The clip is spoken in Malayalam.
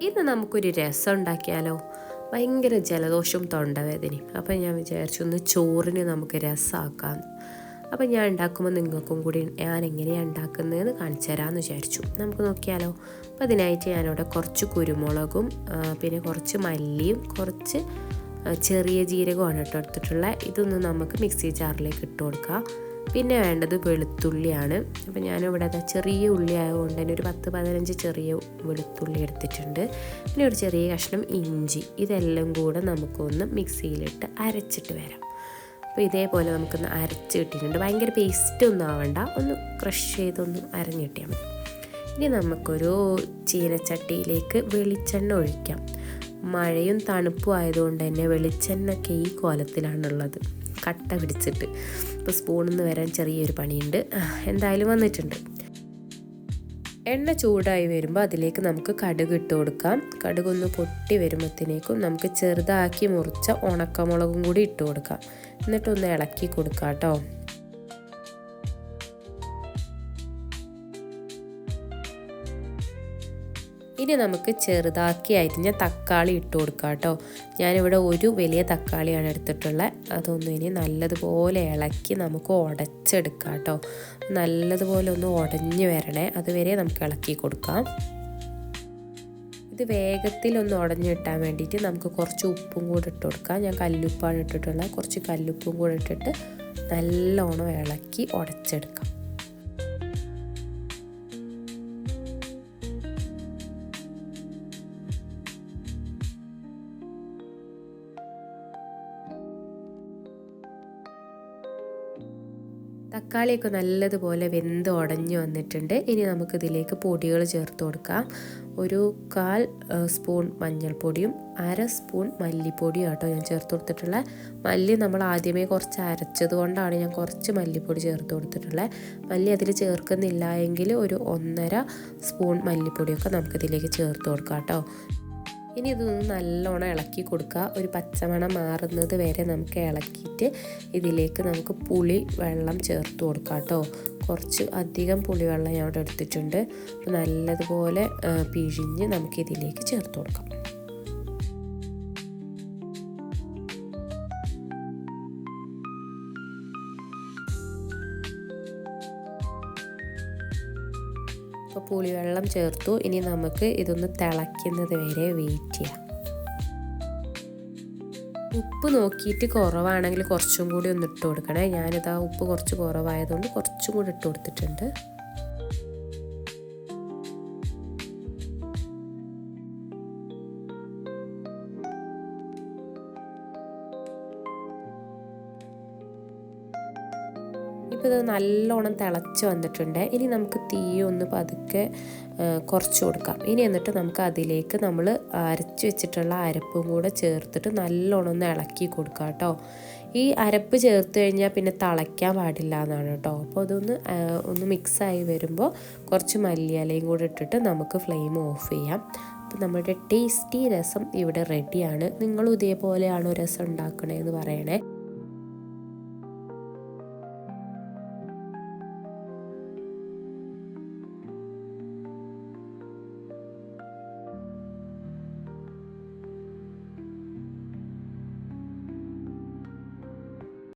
ഇന്ന് നമുക്കൊരു രസം ഉണ്ടാക്കിയാലോ? ഭയങ്കര ജലദോഷവും തൊണ്ടവേദനയും. അപ്പം ഞാൻ വിചാരിച്ചു ഒന്ന് ചോറിന് നമുക്ക് രസമാക്കാമെന്ന്. അപ്പം ഞാൻ ഉണ്ടാക്കുമ്പോൾ നിങ്ങൾക്കും കൂടി ഞാൻ എങ്ങനെയാണ് ഉണ്ടാക്കുന്നതെന്ന് കാണിച്ചു തരാമെന്ന് വിചാരിച്ചു. നമുക്ക് നോക്കിയാലോ? അപ്പോൾ അതിനായിട്ട് ഞാനിവിടെ കുറച്ച് കുരുമുളകും പിന്നെ കുറച്ച് മല്ലിയും കുറച്ച് ചെറിയ ജീരകമാണ് എടുത്തിട്ടുള്ളത്. ഇതൊന്ന് നമുക്ക് മിക്സി ജാറിലേക്ക് ഇട്ട് കൊടുക്കാം. പിന്നെ വേണ്ടത് വെളുത്തുള്ളിയാണ്. അപ്പോൾ ഞാനിവിടെ ചെറിയ ഉള്ളി ആയതുകൊണ്ട് തന്നെ ഒരു 10-15 ചെറിയ വെളുത്തുള്ളി എടുത്തിട്ടുണ്ട്. പിന്നെ ഒരു ചെറിയ കഷ്ണം ഇഞ്ചി. ഇതെല്ലാം കൂടെ നമുക്കൊന്ന് മിക്സിയിലിട്ട് അരച്ചിട്ട് വരാം. അപ്പോൾ ഇതേപോലെ നമുക്കൊന്ന് അരച്ച് കിട്ടിയിട്ടുണ്ട്. ഭയങ്കര പേസ്റ്റ് ഒന്നും ആവണ്ട, ഒന്ന് ക്രഷ് ചെയ്തൊന്ന് അരഞ്ഞിട്ടിയാൽ മതി. ഇനി നമുക്കൊരു ചീനച്ചട്ടിയിലേക്ക് വെളിച്ചെണ്ണ ഒഴിക്കാം. മഴയും തണുപ്പും ആയതുകൊണ്ട് തന്നെ വെളിച്ചെണ്ണയൊക്കെ ഈ കോലത്തിലാണുള്ളത്, കട്ട പിടിച്ചിട്ട്. ഇപ്പോൾ സ്പൂണിൽ നിന്ന് വരാൻ ചെറിയൊരു പണിയുണ്ട്, എന്തായാലും വന്നിട്ടുണ്ട്. എണ്ണ ചൂടായി വരുമ്പോൾ അതിലേക്ക് നമുക്ക് കടുക് ഇട്ട് കൊടുക്കാം. കടുകൊന്ന് പൊട്ടി വരുമ്പോഴത്തേക്കും നമുക്ക് ചെറുതാക്കി മുറിച്ച ഉണക്കമുളകും കൂടി ഇട്ട് കൊടുക്കാം. എന്നിട്ടൊന്ന് ഇളക്കി കൊടുക്കാം കേട്ടോ. ഇനി നമുക്ക് ചെറുതാക്കി അരിഞ്ഞ തക്കാളി ഇട്ട് കൊടുക്കാം കേട്ടോ. ഞാനിവിടെ ഒരു വലിയ തക്കാളിയാണ് എടുത്തിട്ടുള്ളത്. അതൊന്നും ഇനി നല്ലതുപോലെ ഇളക്കി നമുക്ക് ഉടച്ചെടുക്കാം കേട്ടോ. നല്ലതുപോലെ ഒന്ന് ഉടഞ്ഞു വരണേ, അതുവരെ നമുക്ക് ഇളക്കി കൊടുക്കാം. ഇത് വേഗത്തിലൊന്ന് ഉടഞ്ഞു കിട്ടാൻ വേണ്ടിയിട്ട് നമുക്ക് കുറച്ച് ഉപ്പും കൂടെ ഇട്ട് കൊടുക്കാം. ഞാൻ കല്ലുപ്പാണ് ഇട്ടിട്ടുള്ളത്. കുറച്ച് കല്ലുപ്പും കൂടെ ഇട്ടിട്ട് നല്ലോണം ഇളക്കി ഉടച്ചെടുക്കാം. തക്കാളിയൊക്കെ നല്ലതുപോലെ വെന്ത് ഉടഞ്ഞു വന്നിട്ടുണ്ട്. ഇനി നമുക്കിതിലേക്ക് പൊടികൾ ചേർത്ത് കൊടുക്കാം. ഒരു 1/4 സ്പൂൺ മഞ്ഞൾപ്പൊടിയും 1/2 സ്പൂൺ മല്ലിപ്പൊടിയും കേട്ടോ ഞാൻ ചേർത്ത് കൊടുത്തിട്ടുള്ളത്. മല്ലി നമ്മൾ ആദ്യമേ കുറച്ച് അരച്ചത് കൊണ്ടാണ് ഞാൻ കുറച്ച് മല്ലിപ്പൊടി ചേർത്ത് കൊടുത്തിട്ടുള്ളത്. മല്ലി അതിൽ ചേർക്കുന്നില്ല എങ്കിൽ ഒരു 1.5 സ്പൂൺ മല്ലിപ്പൊടിയൊക്കെ നമുക്കിതിലേക്ക് ചേർത്ത് കൊടുക്കാം കേട്ടോ. ഇനി ഇതൊന്ന് നല്ലോണം ഇളക്കി കൊടുക്കുക. ഒരു പച്ചമണം മാറുന്നത് വരെ നമുക്ക് ഇളക്കിയിട്ട് ഇതിലേക്ക് നമുക്ക് പുളി വെള്ളം ചേർത്ത് കൊടുക്കാം കേട്ടോ. കുറച്ച് അധികം പുളിവെള്ളം ഞാൻ അവിടെ എടുത്തിട്ടുണ്ട്. അപ്പോൾ നല്ലതുപോലെ പിഴിഞ്ഞ് നമുക്കിതിലേക്ക് ചേർത്ത് കൊടുക്കാം. അപ്പോൾ പുളിവെള്ളം ചേർത്തു. ഇനി നമുക്ക് ഇതൊന്ന് തിളയ്ക്കുന്നത് വരെ വെയിറ്റ് ചെയ്യാം. ഉപ്പ് നോക്കിയിട്ട് കുറവാണെങ്കിൽ കുറച്ചും കൂടി ഒന്ന് ഇട്ട് കൊടുക്കണേ. ഞാനിതാ ഉപ്പ് കുറച്ച് കുറവായതുകൊണ്ട് കുറച്ചും കൂടി ഇട്ട് കൊടുത്തിട്ടുണ്ട്. ഇപ്പോൾ ഇത് നല്ലോണം തിളച്ച് വന്നിട്ടുണ്ട്. ഇനി നമുക്ക് തീ ഒന്ന് പതുക്കെ കുറച്ച് കൊടുക്കാം. ഇനി എന്നിട്ട് നമുക്ക് അതിലേക്ക് നമ്മൾ അരച്ച് വെച്ചിട്ടുള്ള അരപ്പും കൂടെ ചേർത്തിട്ട് നല്ലോണം ഒന്ന് ഇളക്കി കൊടുക്കാം കേട്ടോ. ഈ അരപ്പ് ചേർത്ത് കഴിഞ്ഞാൽ പിന്നെ തിളയ്ക്കാൻ പാടില്ല എന്നാണ് കേട്ടോ. അപ്പോൾ അതൊന്ന് മിക്സായി വരുമ്പോൾ കുറച്ച് മല്ലിയിലയും കൂടെ ഇട്ടിട്ട് നമുക്ക് ഫ്ലെയിം ഓഫ് ചെയ്യാം. അപ്പോൾ നമ്മുടെ ടേസ്റ്റി രസം ഇവിടെ റെഡിയാണ്. നിങ്ങളും ഇതേപോലെയാണോ രസം ഉണ്ടാക്കണേന്ന് പറയണേ.